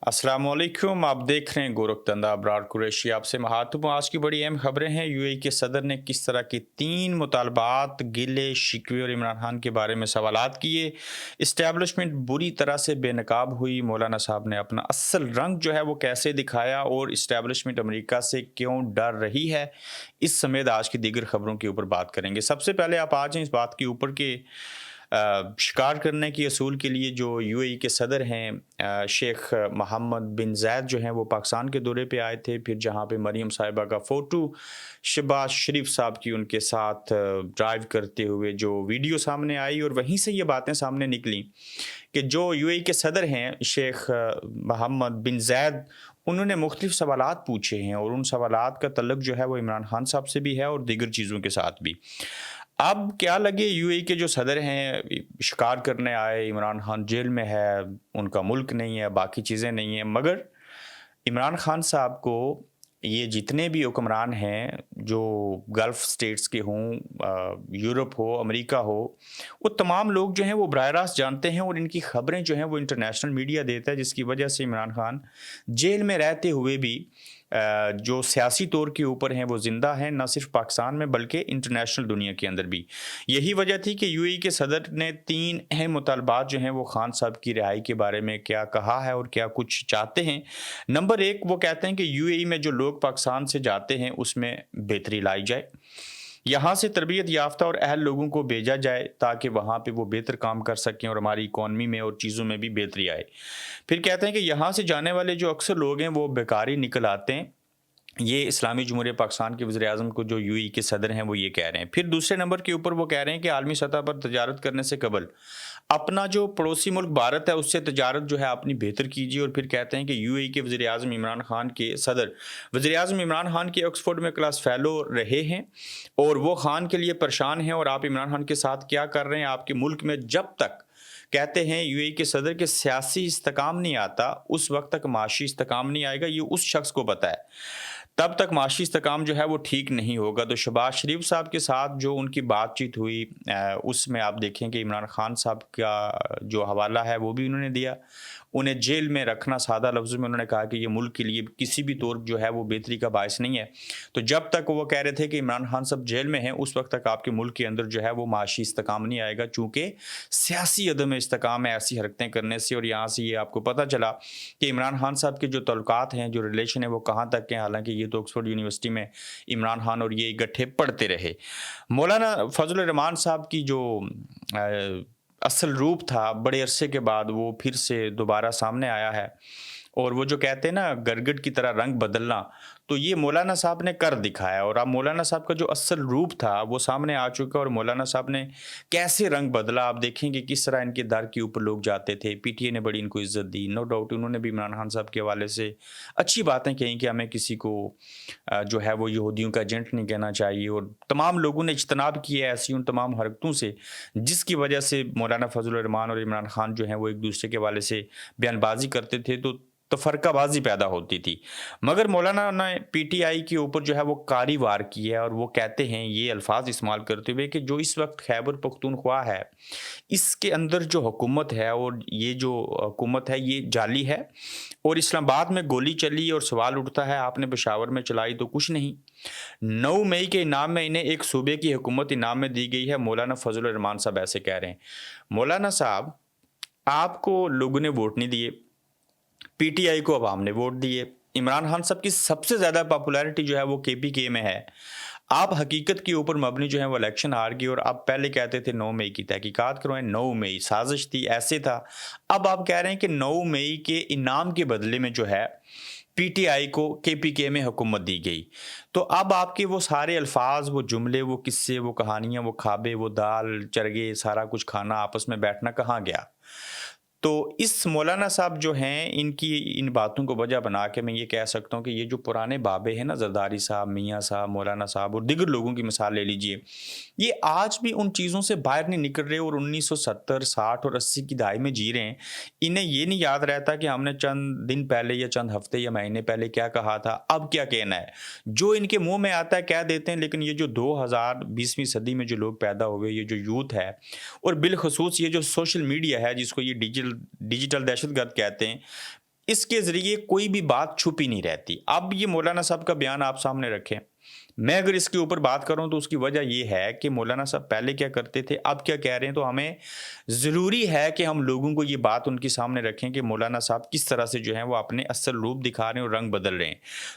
अस्सलाम वालेकुम। आप देख रहे हैं गोरखधंधा अबरार कुरैशी आपसे महातुब। आज की बड़ी अहम खबरें हैं। यूएई के सदर ने किस तरह के 3 मुतालबात गिले शिकवे और इमरान खान के बारे में सवालात किए। इस्टेब्लिशमेंट बुरी तरह से बेनकाब हुई। मौलाना साहब ने अपना असल रंग जो है वो कैसे दिखाया और इस्टेब्लिशमेंट अमेरिका से क्यों डर रही है, इस समेत आज की दीगर खबरों के ऊपर बात करेंगे। सबसे पहले आप आ जाएं इस बात के ऊपर कि शिकार करने के असूल के लिए जो यूएई के सदर हैं शेख मोहम्मद बिन ज़ायद जो हैं वो पाकिस्तान के दौरे पे आए थे। फिर जहाँ पे मरीम साहिबा का फ़ोटो शहबाज शरीफ साहब की उनके साथ ड्राइव करते हुए जो वीडियो सामने आई, और वहीं से ये बातें सामने निकली कि जो यूएई के सदर हैं शेख मोहम्मद बिन ज़ायद, उन्होंने मुख्तलिफ सवालात पूछे हैं और उन सवालात का तल्लुक जो है वो इमरान खान साहब से भी है और दीगर चीज़ों के साथ भी। अब क्या लगे यूएई के जो सदर हैं शिकार करने आए, इमरान खान जेल में है, उनका मुल्क नहीं है, बाकी चीज़ें नहीं हैं, मगर इमरान खान साहब को ये जितने भी हुक्मरान हैं जो गल्फ़ स्टेट्स के हों, यूरोप हो, अमेरिका हो, वो तमाम लोग जो हैं वो बराह रास्त जानते हैं और इनकी ख़बरें जो हैं वो इंटरनेशनल मीडिया देता है, जिसकी वजह से इमरान खान जेल में रहते हुए भी जो सियासी तौर के ऊपर हैं वो ज़िंदा हैं, न सिर्फ पाकिस्तान में बल्कि इंटरनेशनल दुनिया के अंदर भी। यही वजह थी कि यूएई के सदर ने 3 अहम मुतालबात जो हैं वो खान साहब की रिहाई के बारे में क्या कहा है और क्या कुछ चाहते हैं। नंबर 1, वो कहते हैं कि यूएई में जो लोग पाकिस्तान से जाते हैं उसमें बेहतरी लाई जाए। यहाँ से तरबियत याफ्ता और अहल लोगों को भेजा जाए ताकि वहाँ पे वो बेहतर काम कर सकें और हमारी इकॉनमी में और चीज़ों में भी बेहतरी आए। फिर कहते हैं कि यहाँ से जाने वाले जो अक्सर लोग हैं वो बेकार ही निकल आते हैं। ये इस्लामी जमहूरियत पाकिस्तान के वज़ीर-ए-आज़म को जो यूएई के सदर हैं वो ये कह रहे हैं। फिर दूसरे नंबर के ऊपर वो कह रहे हैं कि आलमी सतह पर तजारत करने से कबल अपना जो पड़ोसी मुल्क भारत है उससे तजारत जो है अपनी बेहतर कीजिए। और फिर कहते हैं कि यूएई के वज़ीर-ए-आज़म इमरान खान के सदर वज़ीर-ए-आज़म इमरान खान के ऑक्सफोर्ड में क्लास फ़ेलो रहे हैं और वो खान के लिए परेशान हैं, और आप इमरान खान के साथ क्या कर रहे हैं आपके मुल्क में। जब तक कहते हैं यूएई के सदर के सियासी इस्तेकाम नहीं आता, उस वक़्त तक माशी इस्तेकाम नहीं आएगा, ये उस शख्स को पता है। तब तक माशी इस्तेकाम जो है वो ठीक नहीं होगा। तो शहबाज शरीफ साहब के साथ जो उनकी बातचीत हुई उसमें आप देखें कि इमरान खान साहब का जो हवाला है वो भी उन्होंने दिया। उन्हें जेल में रखना, सादा लफ्ज़ों में उन्होंने कहा कि ये मुल्क के लिए किसी भी तौर जो है वो बेहतरी का बायस नहीं है। तो जब तक वो कह रहे थे कि इमरान खान साहब जेल में हैं, उस वक़्त तक आपके मुल्क के अंदर जो है वो माशी इस्तेकाम नहीं आएगा, चूँकि सियासी अदम इस्तेकाम है ऐसी हरकतें करने से। और यहाँ से ये आपको पता चला कि इमरान खान साहब के जो तल्लुकात हैं, जो रिलेशन है वो कहाँ तक हैं। हालाँकि ये तो ऑक्सफोर्ड यूनिवर्सिटी में इमरान खान और ये इकट्ठे पढ़ते रहे। मौलाना फजल रहमान साहब की जो अ, असल रूप था, बड़े अरसे के बाद वो फिर से दोबारा सामने आया है। और वो जो कहते हैं ना गरगट की तरह रंग बदलना, तो ये मौलाना साहब ने कर दिखाया। और अब मौलाना साहब का जो असल रूप था वो सामने आ चुका है, और मौलाना साहब ने कैसे रंग बदला आप देखेंगे, किस तरह इनके दर के ऊपर लोग जाते थे। पीटीए ने बड़ी इनको इज्जत दी, नो डाउट उन्होंने भी इमरान खान साहब के हवाले से अच्छी बातें कही कि हमें किसी को जो है वो यहूदियों का एजेंट नहीं कहना चाहिए, और तमाम लोगों ने इज्तनाब किया है ऐसी उन तमाम हरकतों से, जिसकी वजह से मौलाना फजल रहमान और इमरान खान जो हैं वो एक दूसरे के हवाले से बयानबाजी करते थे, तो तफरकाबाजी पैदा होती थी। मगर मौलाना ने पीटीआई के ऊपर जो है वो कारी वार की है, और वो कहते हैं ये अल्फाज इस्तेमाल करते हुए कि जो इस वक्त खैबर पख्तूनख्वा है, इसके अंदर जो हुकूमत है और ये जो हुकूमत है ये जाली है, और इस्लामाबाद में गोली चली और सवाल उठता है आपने पेशावर में चलाई तो कुछ नहीं। 9 मई के इनाम में इन्हें एक सूबे की हुकूमत इनाम में दी गई है। मौलाना फजल रहमान साहब ऐसे कह रहे हैं। मौलाना साहब, आपको लोगों ने वोट नहीं दिए, पीटीआई को अवाम ने वोट दिए। इमरान खान साहब की सबसे ज़्यादा पॉपुलैरिटी जो है वो केपीके में है। आप हकीकत के ऊपर मबनी जो है वो इलेक्शन हार गई, और आप पहले कहते थे 9 मई की तहकीकात करवाएं, 9 मई साजिश थी, ऐसे था। अब आप कह रहे हैं कि 9 मई के इनाम के बदले में जो है पीटीआई को केपीके में हुकूमत दी गई। तो अब आपके वो सारे अल्फाज, वो जुमले, वो किस्से, वो कहानियाँ, वो ख्वाबे, वो दाल चरगे सारा कुछ खाना, आपस में बैठना कहाँ गया। तो इस मौलाना साहब जो हैं, इनकी इन बातों को वजह बना के मैं ये कह सकता हूँ कि ये जो पुराने बाबे हैं ना, ज़रदारी साहब, मियाँ साहब, मौलाना साहब और दीगर लोगों की मिसाल ले लीजिए, ये आज भी उन चीज़ों से बाहर नहीं निकल रहे और 1970, 60 और 80 की दहाई में जी रहे हैं। इन्हें ये नहीं याद रहता कि हमने चंद दिन पहले या चंद हफ्ते या महीने पहले क्या कहा था, अब क्या कहना है। जो इनके मुँह में आता है कह देते हैं, लेकिन ये जो 2020वीं सदी में जो लोग पैदा हुए, ये जो यूथ है, और बिलखसूस ये जो सोशल मीडिया है जिसको ये डिजिटल डिजिटल दहशतगर्द कहते हैं, اس کے ذریعے کوئی بھی بات چھپی نہیں رہتی۔ اب یہ مولانا صاحب کا بیان آپ سامنے رکھیں، میں اگر اس کے اوپر بات کروں تو اس کی وجہ یہ ہے کہ مولانا صاحب پہلے کیا کرتے تھے، اب کیا کہہ رہے ہیں، تو ہمیں ضروری ہے کہ ہم لوگوں کو یہ بات ان کے سامنے رکھیں کہ مولانا صاحب کس طرح سے جو ہیں وہ اپنے اصل روپ دکھا رہے ہیں اور رنگ بدل رہے ہیں۔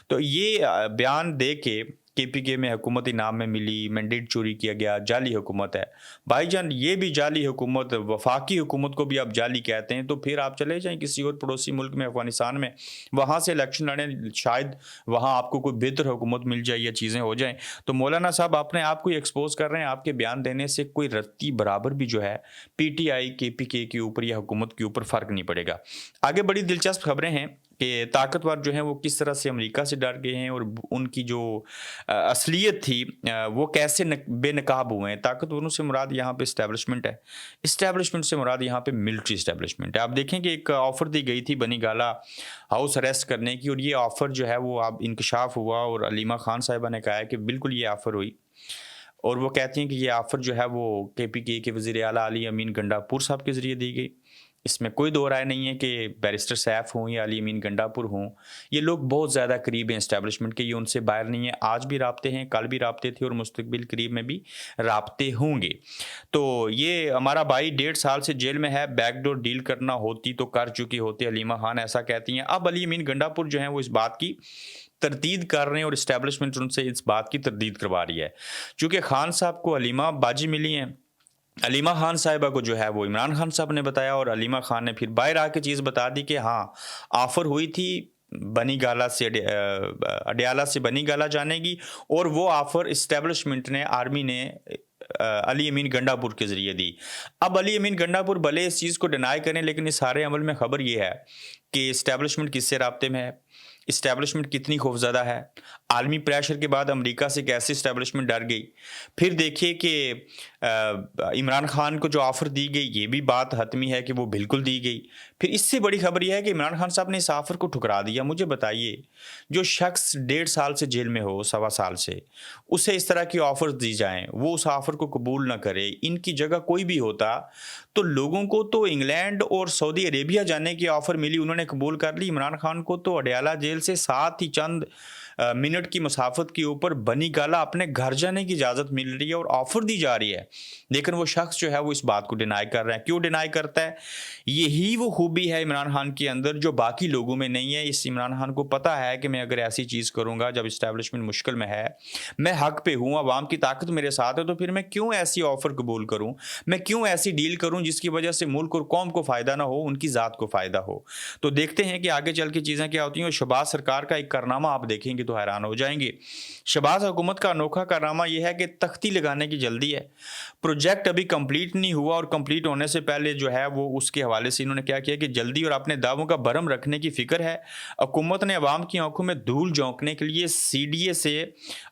تو یہ بیان دے کے پی کے میں حکومت انعام میں ملی، مینڈیٹ چوری کیا گیا، جعلی حکومت ہے۔ بھائی جان یہ بھی جعلی حکومت، وفاقی حکومت کو بھی آپ جعلی کہتے ہیں، تو پھر آپ چلے جائیں کسی اور پڑوسی ملک میں، افغانستان میں، وہاں سے الیکشن لڑیں، شاید وہاں آپ کو کوئی بہتر حکومت مل جائے یا چیزیں ہو جائیں۔ تو مولانا صاحب اپنے آپ کو ایکسپوز کر رہے ہیں، آپ کے بیان دینے سے کوئی رتی برابر بھی جو ہے پی ٹی آئی کے پی کے اوپر یا حکومت کے اوپر فرق نہیں پڑے گا۔ آگے بڑی دلچسپ خبریں ہیں کہ طاقتور جو ہیں وہ کس طرح سے امریکہ سے ڈر گئے ہیں اور ان کی جو اصلیت تھی وہ کیسے بے نقاب ہوئے ہیں۔ طاقتوروں سے مراد یہاں پہ اسٹیبلشمنٹ ہے، اسٹیبلشمنٹ سے مراد یہاں پہ ملٹری اسٹیبلشمنٹ ہے۔ آپ دیکھیں کہ ایک آفر دی گئی تھی بنی گالا ہاؤس اریسٹ کرنے کی، اور یہ آفر جو ہے وہ اب انکشاف ہوا اور علیمہ خان صاحبہ نے کہا ہے کہ بالکل یہ آفر ہوئی، اور وہ کہتی ہیں کہ یہ آفر جو ہے وہ کے پی کے وزیر اعلیٰ علی امین گنڈاپور صاحب کے ذریعے دی گئی۔ اس میں کوئی دو رائے نہیں ہے کہ بیرسٹر سیف ہوں یا علی امین گنڈاپور ہوں، یہ لوگ بہت زیادہ قریب ہیں اسٹیبلشمنٹ کے، یہ ان سے باہر نہیں ہے، آج بھی رابطے ہیں، کل بھی رابطے تھے اور مستقبل قریب میں بھی رابطے ہوں گے۔ تو یہ ہمارا بھائی 1.5 سال سے جیل میں ہے، بیک ڈور ڈیل کرنا ہوتی تو کر چکی ہوتی، علیمہ خان ایسا کہتی ہیں۔ اب علی امین گنڈاپور جو ہیں وہ اس بات کی تردید کر رہے ہیں اور اسٹیبلشمنٹ ان سے اس بات کی تردید کروا رہی ہے، چونکہ خان صاحب کو علیمہ باجی ملی ہیں، علیمہ خان صاحبہ کو جو ہے وہ عمران خان صاحب نے بتایا، اور علیمہ خان نے پھر باہر آ کے چیز بتا دی کہ ہاں آفر ہوئی تھی بنی گالا سے اڈیالہ سے بنی گالا جانے کی، اور وہ آفر اسٹیبلشمنٹ نے، آرمی نے علی امین گنڈاپور کے ذریعے دی۔ اب علی امین گنڈاپور بھلے اس چیز کو ڈینائی کریں، لیکن اس سارے عمل میں خبر یہ ہے کہ اسٹیبلشمنٹ کس سے رابطے میں ہے، اسٹیبلشمنٹ کتنی خوفزدہ ہے، عالمی پریشر کے بعد امریکہ سے کیسے اسٹیبلشمنٹ ڈر گئی۔ پھر دیکھیے کہ عمران خان کو جو آفر دی گئی، یہ بھی بات حتمی ہے کہ وہ بالکل دی گئی۔ پھر اس سے بڑی خبر یہ ہے کہ عمران خان صاحب نے اس آفر کو ٹھکرا دیا۔ مجھے بتائیے، جو شخص 1.5 سال سے جیل میں ہو، 1.25 سال سے، اسے اس طرح کی آفر دی جائیں، وہ اس آفر کو قبول نہ کرے، ان کی جگہ کوئی بھی ہوتا تو لوگوں کو تو انگلینڈ اور سعودی عربیہ جانے کی آفر ملی، انہوں نے قبول کر لی۔ عمران خان کو تو اڈیالہ جیل سے ساتھ ہی چند منٹ کی مسافت کے اوپر بنی گالا اپنے گھر جانے کی اجازت مل رہی ہے اور آفر دی جا رہی ہے، لیکن وہ شخص جو ہے وہ اس بات کو ڈینائی کر رہا ہے۔ کیوں ڈینائی کرتا ہے؟ یہی وہ خوبی ہے عمران خان کے اندر جو باقی لوگوں میں نہیں ہے۔ اس عمران خان کو پتہ ہے کہ میں اگر ایسی چیز کروں گا جب اسٹیبلشمنٹ مشکل میں ہے، میں حق پہ ہوں، عوام کی طاقت میرے ساتھ ہے، تو پھر میں کیوں ایسی آفر قبول کروں، میں کیوں ایسی ڈیل کروں جس کی وجہ سے ملک اور قوم کو فائدہ نہ ہو، ان کی ذات کو فائدہ ہو۔ تو دیکھتے ہیں کہ آگے چل کے چیزیں کیا ہوتی ہیں، اور شہباز سرکار کا ایک کارنامہ آپ دیکھیں گے تو حیران ہو جائیں گے۔ شہباز حکومت کا انوکھا کارنامہ یہ ہے کہ تختی لگانے کی جلدی ہے، پروجیکٹ ابھی کمپلیٹ نہیں ہوا، اور کمپلیٹ ہونے سے پہلے جو ہے وہ اس کے حوالے سے انہوں نے کیا کیا کہ جلدی اور اپنے دعووں کا بھرم رکھنے کی فکر ہے۔ حکومت نے عوام کی آنکھوں میں دھول جھونکنے کے لیے سی ڈی اے سے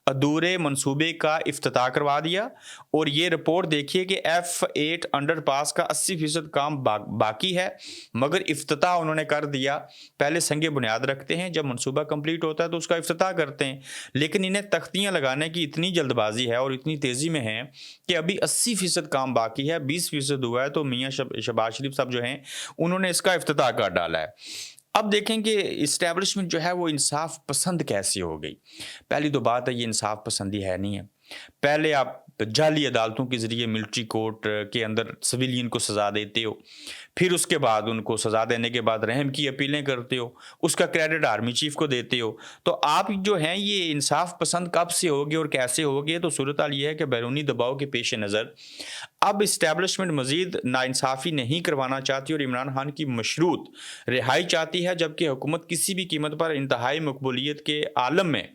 ادھورے منصوبے کا افتتاح کروا دیا، اور یہ رپورٹ دیکھیے کہ F8 انڈر پاس کا 80% کام باقی ہے، مگر افتتاح انہوں نے کر دیا۔ پہلے سنگ بنیاد رکھتے ہیں، جب منصوبہ کمپلیٹ ہوتا ہے تو اس کا افتتاح کرتے ہیں، لیکن انہیں تختیاں لگانے کی اتنی جلد بازی ہے اور اتنی تیزی میں ہے کہ ابھی 80% کام باقی ہے، 20% ہوا ہے، تو میاں شہباز شریف صاحب جو ہیں انہوں نے اس کا افتتاح کر ڈالا ہے۔ اب دیکھیں کہ اسٹیبلشمنٹ جو ہے وہ انصاف پسند کیسی ہو گئی۔ پہلی تو بات ہے یہ انصاف پسندی ہے نہیں ہے۔ پہلے آپ جعلی عدالتوں کے ذریعے ملٹری کورٹ کے اندر سویلین کو سزا دیتے ہو، پھر اس کے بعد ان کو سزا دینے کے بعد رحم کی اپیلیں کرتے ہو، اس کا کریڈٹ آرمی چیف کو دیتے ہو۔ تو آپ جو ہیں یہ انصاف پسند کب سے ہوگے اور کیسے ہوگے؟ تو صورتحال یہ ہے کہ بیرونی دباؤ کے پیش نظر اب اسٹیبلشمنٹ مزید ناانصافی نہیں کروانا چاہتی اور عمران خان کی مشروط رہائی چاہتی ہے، جبکہ حکومت کسی بھی قیمت پر انتہائی مقبولیت کے عالم میں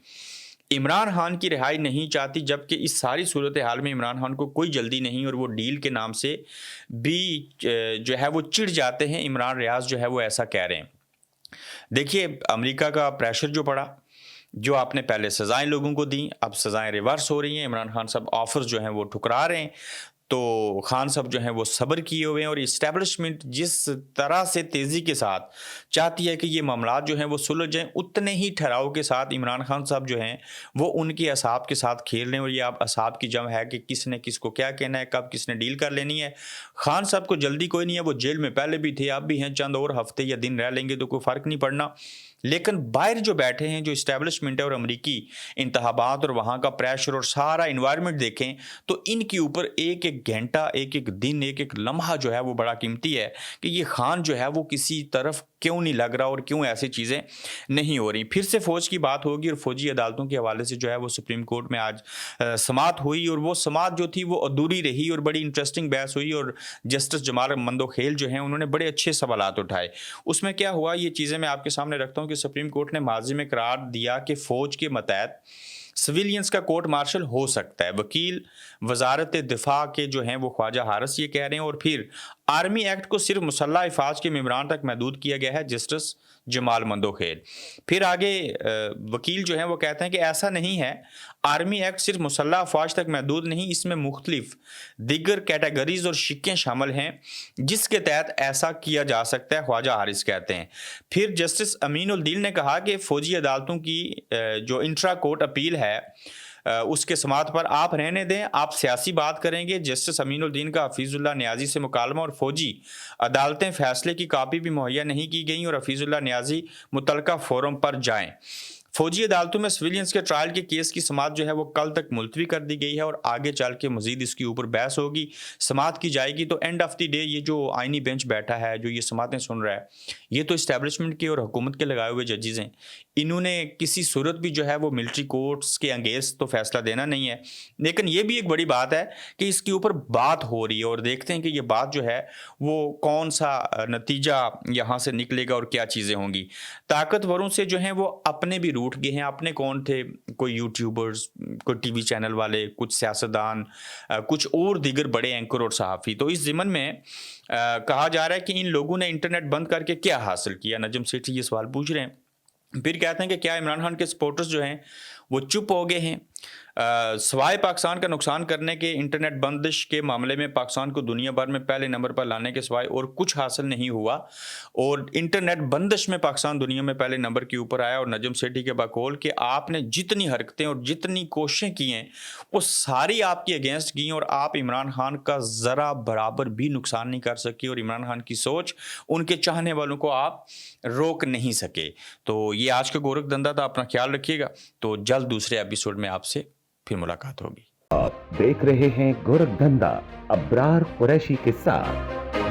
عمران خان کی رہائی نہیں چاہتی، جبکہ اس ساری صورتحال میں عمران خان کو کوئی جلدی نہیں، اور وہ ڈیل کے نام سے بھی جو ہے وہ چڑ جاتے ہیں۔ عمران ریاض جو ہے وہ ایسا کہہ رہے ہیں۔ دیکھیے امریکہ کا پریشر جو پڑا، جو آپ نے پہلے سزائیں لوگوں کو دیں، اب سزائیں ریورس ہو رہی ہیں، عمران خان صاحب آفرز جو ہیں وہ ٹھکرا رہے ہیں۔ तो खान साहब जो हैं वो सब्र किए हुए हैं और इस्टेब्लिशमेंट जिस तरह से तेज़ी के साथ चाहती है कि ये मामलात जो हैं वो सुलझ जाएँ, उतने ही ठहराव के साथ इमरान खान साहब जो हैं वो उनके असाब के साथ खेल रहे हैं। और ये अब असाब की जंग है कि किसने किसको क्या कहना है, कब किसने डील कर लेनी है। खान साहब को जल्दी कोई नहीं है, वो जेल में पहले भी थे, अब भी हैं, चंद और हफ्ते या दिन रह लेंगे तो कोई फ़र्क नहीं पड़ना। लेकिन बाहर जो बैठे हैं, जो इस्टेब्लिशमेंट है और अमरीकी इंतखाबात और वहाँ का प्रेशर और सारा इन्वायरमेंट देखें, तो इनके ऊपर एक-एक घंटा, एक-एक दिन, एक-एक लम्हा जो है वो बड़ा कीमती है कि ये खान जो है वो किसी तरफ क्यों नहीं लग रहा और क्यों ऐसी चीज़ें नहीं हो रही। फिर से फ़ौज की बात होगी और फ़ौजी अदालतों के हवाले से जो है वो सुप्रीम कोर्ट में आज समाअत हुई और वो समाअत जो थी वो अधूरी रही और बड़ी इंटरेस्टिंग बहस हुई और जस्टिस जमाल मंदोखेल जो हैं उन्होंने बड़े अच्छे सवालात उठाए। उसमें क्या हुआ, ये चीज़ें मैं आपके सामने रखता हूँ कि सुप्रीम कोर्ट ने माज़ी में करार दिया कि फ़ौज के मतहत सिविलियंस का कोर्ट मार्शल हो सकता है। वकील वजारत दिफा के जो हैं वो ख्वाजा हारिस ये कह रहे हैं। और फिर आर्मी एक्ट को सिर्फ मुसल्लह अफवाज के मेम्बरान तक महदूद किया गया है, जस्टिस जमाल मंदोखेल। फिर आगे वकील जो हैं वो कहते हैं कि ऐसा नहीं है, आर्मी एक्ट सिर्फ मुसल्लह अफवाज तक महदूद नहीं, इसमें मुख्तलिफ दिगर कैटेगरीज और शिक्कें शामिल हैं जिसके तहत ऐसा किया जा सकता है, ख्वाजा हारिस कहते हैं। फिर जस्टिस अमीन उल दीन ने कहा कि फ़ौजी अदालतों की जो इंट्रा कोर्ट अपील है उसके समात पर आप रहने दें, आप सियासी बात करेंगे। जस्टिस अमीनुद्दीन का हफीजुल्लाह नियाज़ी से मुकालमा और फ़ौजी अदालतें फैसले की कापी भी मुहैया नहीं की गई और हफीजुल्लाह नियाज़ी मुतलका फोरम पर जाएं। फ़ौजी अदालतों में सिविलियंस के ट्रायल के केस की समाअत जो है वो कल तक मुलतवी कर दी गई है और आगे चल के मज़ीद इसके ऊपर बहस होगी, समाअत की जाएगी। तो एंड ऑफ द डे ये जो आइनी बेंच बैठा है, जो ये समाअतें सुन रहा है, ये तो इस्टेब्लिशमेंट के और हुकूमत के लगाए हुए जजेज़ हैं। इन्होंने किसी सूरत भी जो है वो मिलिट्री कोर्ट्स के अगेंस्ट तो फैसला देना नहीं है। लेकिन ये भी एक बड़ी बात है कि इसके ऊपर बात हो रही है और देखते हैं कि ये बात जो है वो कौन सा नतीजा यहाँ से निकलेगा और क्या चीज़ें होंगी। ताकतवरों से जो हैं वो अपने भी रूठ गए हैं। अपने कौन थे? कोई यूट्यूबर्स, कोई टीवी चैनल वाले, कुछ सियासतदान, कुछ और दीगर बड़े एंकर और सहाफ़ी। तो इस ज़िमन में कहा जा रहा है कि इन लोगों ने इंटरनेट बंद करके क्या हासिल किया? नजम सेठी ये सवाल पूछ रहे हैं। फिर कहते हैं कि क्या इमरान खान के सपोर्टर्स जो हैं वो चुप हो गए हैं? सवाए पाकिस्तान का नुकसान करने के इंटरनेट बंदिश के मामले में पाकिस्तान को दुनिया भर में पहले नंबर पर लाने के सिवाय और कुछ हासिल नहीं हुआ और इंटरनेट बंदिश में पाकिस्तान दुनिया में पहले नंबर के ऊपर आया। और नजम सेठी के बकौल कि आपने जितनी हरकतें और जितनी कोशिशें की हैं वो सारी आपकी अगेंस्ट की और आप इमरान खान का ज़रा बराबर भी नुकसान नहीं कर सके और इमरान खान की सोच, उनके चाहने वालों को आप रोक नहीं सके। तो ये आज का गोरख धंधा था। अपना ख्याल रखिएगा। तो जल्द दूसरे एपिसोड में आपसे फिर मुलाकात होगी। आप देख रहे हैं गोरख धंधा अब्रार कुरैशी के साथ।